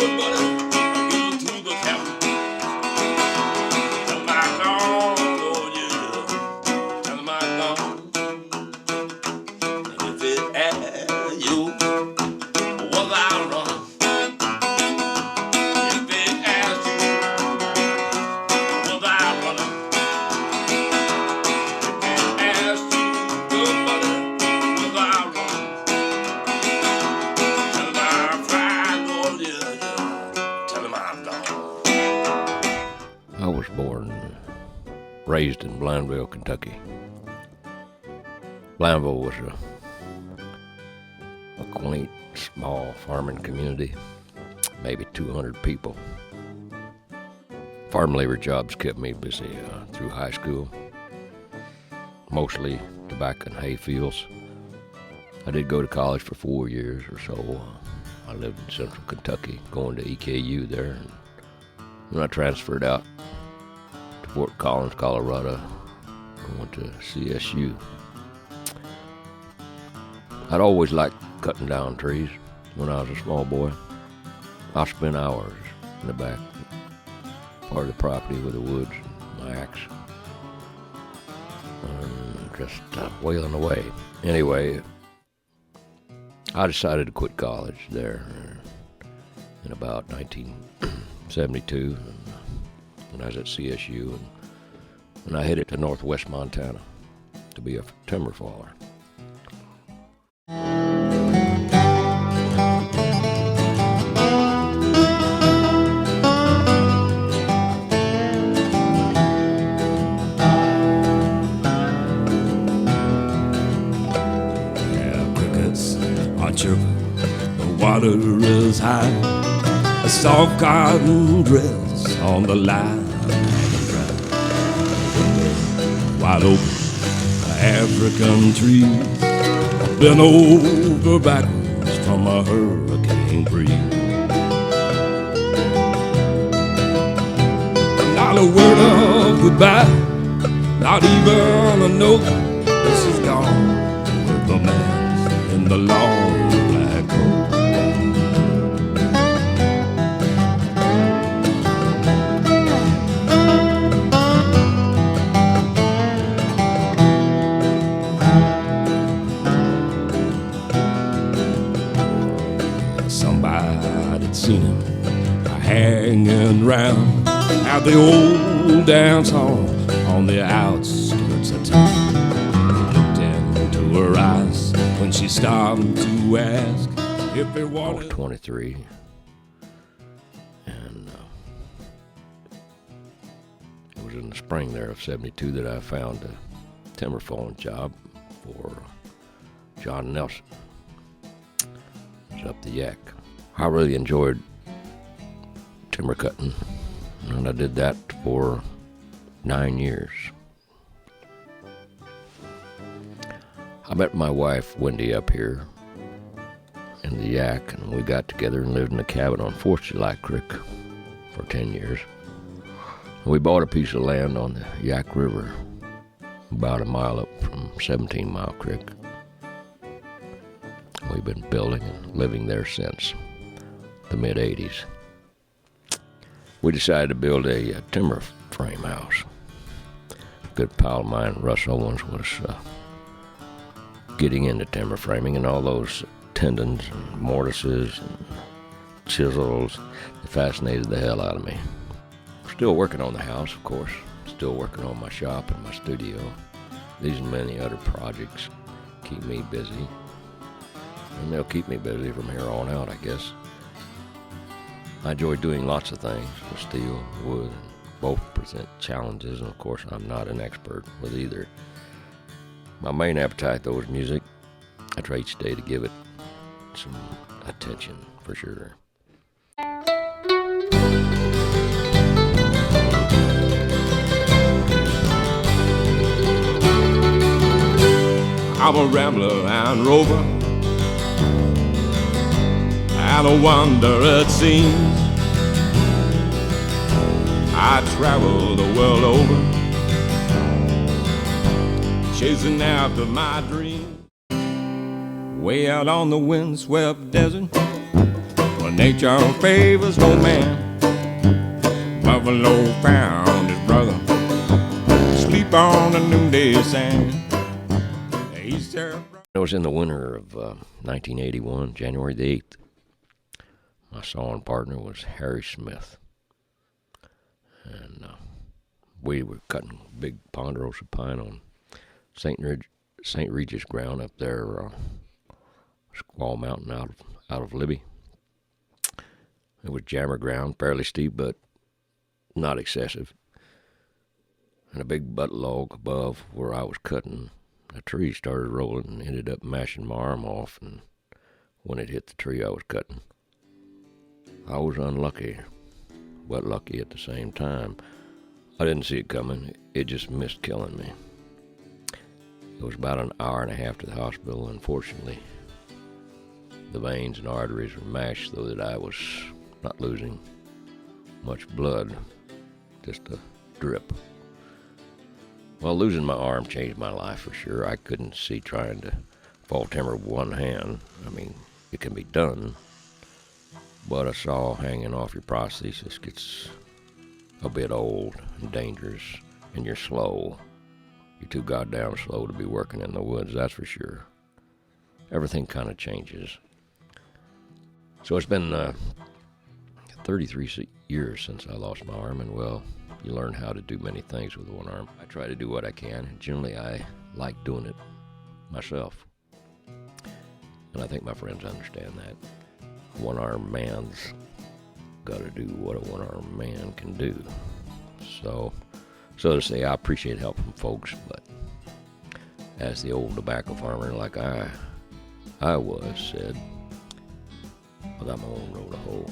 good, buddy. Go to the cabin. Tell them I'm gone, oh yeah. Tell them I'm gone. And if it asks you, was I wrong? If it asks you, was I running? If it asks you, good buddy, was I wrong? Tell them I'm fine, oh yeah. Tell them I'm gone. I was born and raised in Blandville, Kentucky. Blandville was a quaint, small farming community, maybe 200 people. Farm labor jobs kept me busy through high school, mostly tobacco and hay fields. I did go to college for 4 years or so. I lived in central Kentucky, going to EKU there, and when I transferred out to Fort Collins, Colorado, I went to CSU. I'd always liked cutting down trees when I was a small boy. I spent hours in the back part of the property with the woods and my axe, and just wailing away. Anyway, I decided to quit college there in about 1972 when I was at CSU, and I headed to northwest Montana to be a timber faller. The water is high, a soft cotton dress on the line of the drive. Wide open African trees, bent over backwards from a hurricane breeze. Not a word of goodbye, not even a note. This is gone with the man in the long black coat. Somebody'd seen him hanging round at the old dance hall on the outskirts of town. He looked into her eyes when she stopped to ask if they wanted. I was 23, and it was in the spring there of 72 that I found a timber falling job for John Nelson. It was up the Yaak. I really enjoyed timber cutting, and I did that for 9 years. I met my wife, Wendy, up here in the Yaak, and we got together and lived in a cabin on 4th July Creek for 10 years. And we bought a piece of land on the Yaak River, about a mile up from 17 Mile Creek. We've been building and living there since the mid-'80s. We decided to build a timber frame house. A good pal of mine, Russ Owens, was getting into timber framing, and all those tendons and mortises and chisels, it fascinated the hell out of me. Still working on the house, of course. Still working on my shop and my studio. These and many other projects keep me busy, and they'll keep me busy from here on out, I guess. I enjoy doing lots of things with steel, wood, and both present challenges, and of course I'm not an expert with either. My main appetite, though, is music. I try each day to give it some attention, for sure. I'm a rambler and rover, and a wanderer it seems. I travel the world over, chasing after my dream. Way out on the windswept desert, where Nature favors no man. Buffalo found his brother sleep on the noonday sand. It was in the winter of 1981, January the 8th. My sawing partner was Harry Smith. And we were cutting big ponderosa pine on St. Regis ground up there, Squaw Mountain out of Libby. It was jammer ground, fairly steep, but not excessive. And a big butt log above where I was cutting, a tree started rolling and ended up mashing my arm off, and when it hit the tree I was cutting, I was unlucky, but lucky at the same time. I didn't see it coming. It just missed killing me. It was about an hour and a half to the hospital. Unfortunately, the veins and arteries were mashed so that I was not losing much blood, just a drip. Well, losing my arm changed my life for sure. I couldn't see trying to fall timber with one hand. I mean, it can be done, but a saw hanging off your prosthesis gets a bit old and dangerous, and you're slow. You're too goddamn slow to be working in the woods, that's for sure. Everything kind of changes. So it's been 33 years since I lost my arm, and well, you learn how to do many things with one arm. I try to do what I can, and generally I like doing it myself. And I think my friends understand that. A one-armed man's got to do what a one-armed man can do. So to say, I appreciate help from folks, but as the old tobacco farmer like I was said, I got my own road to hoe.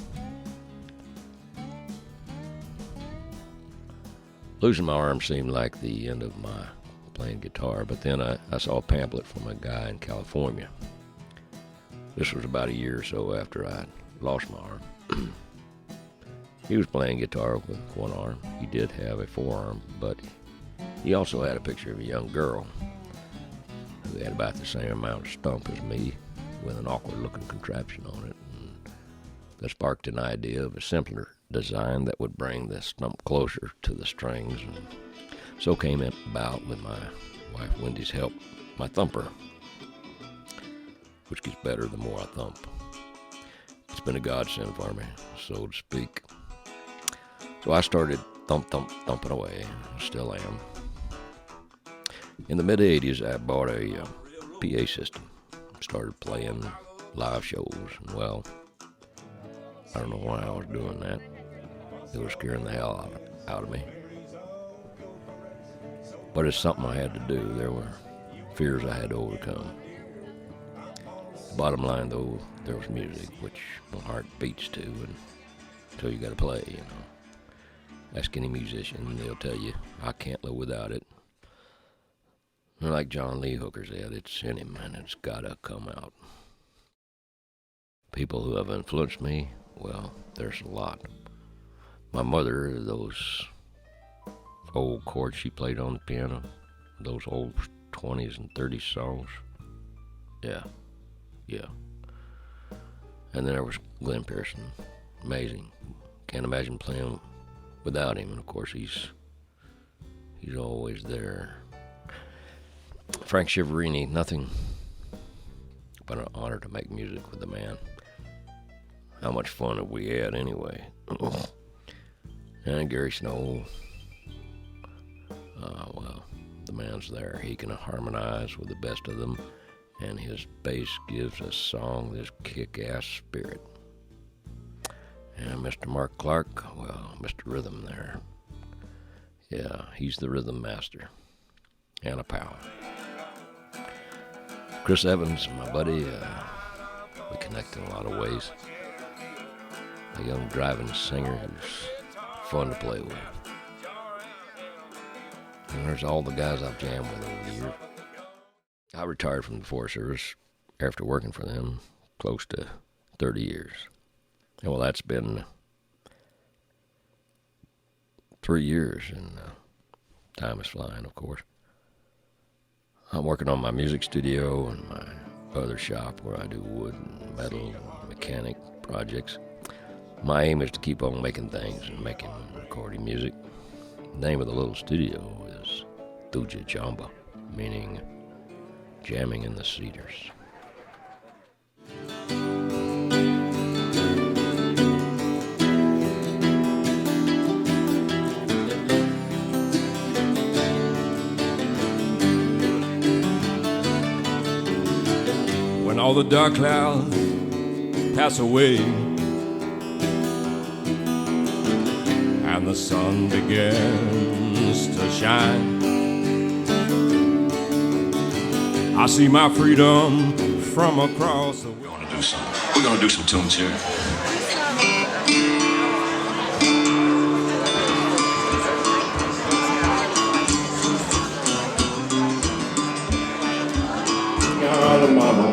Losing my arm seemed like the end of my playing guitar, but then I saw a pamphlet from a guy in California. This was about a year or so after I lost my arm. He was playing guitar with one arm. He did have a forearm, but he also had a picture of a young girl who had about the same amount of stump as me with an awkward-looking contraption on it. And that sparked an idea of a simpler design that would bring the stump closer to the strings. And so came it about with my wife Wendy's help, my thumper, which gets better the more I thump. It's been a godsend for me, so to speak. So I started thumping away, still am. In the mid-'80s, I bought a PA system, started playing live shows, and well, I don't know why I was doing that. It was scaring the hell out of me. But it's something I had to do. There were fears I had to overcome. Bottom line, though, there was music, which my heart beats to, and so you got to play, you know. Ask any musician, they'll tell you, I can't live without it. And like John Lee Hooker said, it's in him, and it's got to come out. People who have influenced me, well, there's a lot. My mother, those old chords she played on the piano, those old 20s and 30s songs, yeah. And then there was Glenn Pearson, amazing. Can't imagine playing without him, and of course he's always there. Frank Shiverini, nothing but an honor to make music with the man. How much fun have we had anyway? And Gary Snow, well, the man's there. He can harmonize with the best of them, and his bass gives a song this kick-ass spirit. And Mr. Mark Clark, well, Mr. Rhythm there. Yeah, he's the rhythm master and a pal. Chris Evans, my buddy, we connect in a lot of ways. A young driving singer who's fun to play with. And there's all the guys I've jammed with over the years. I retired from the Forest Service after working for them close to 30 years. And well, that's been 3 years, and time is flying, of course. I'm working on my music studio and my other shop where I do wood and metal and mechanic projects. My aim is to keep on making things and making recording music. The name of the little studio is Thuja Jamba, meaning jamming in the cedars. When all the dark clouds pass away and the sun begins to shine, I see my freedom from across the world. We're gonna do some tunes here. God, mama,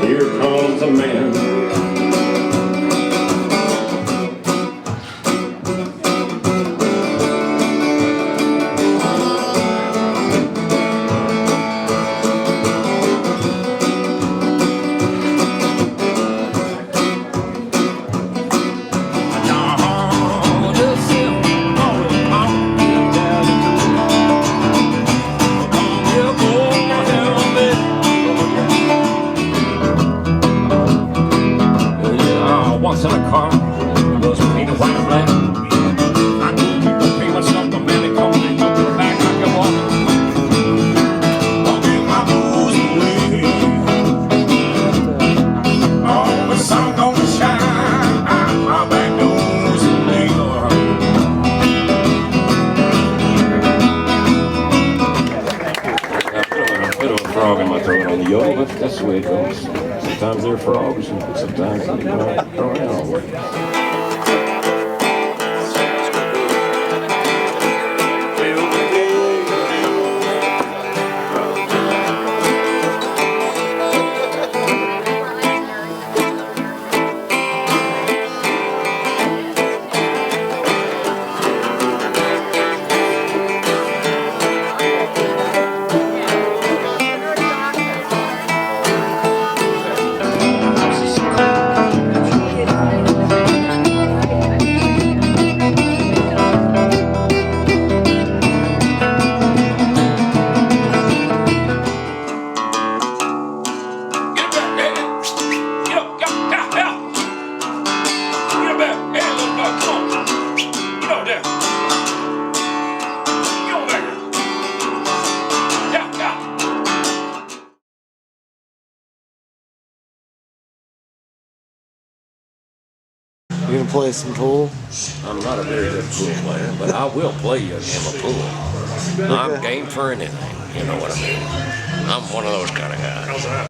here comes a man. Once in a car, was painted white and black. I knew people pay myself the man that comes and took me back like a walk. Walking my blues away. Oh, the sun gonna shine out my back doors and a bit of a frog in my throat on the yodel, but that's the way it goes. Sometimes they're frogs, and sometimes they go around. You gonna play some pool? I'm not a very good pool player, but I will play you a game of pool. I'm game for anything, you know what I mean? I'm one of those kind of guys.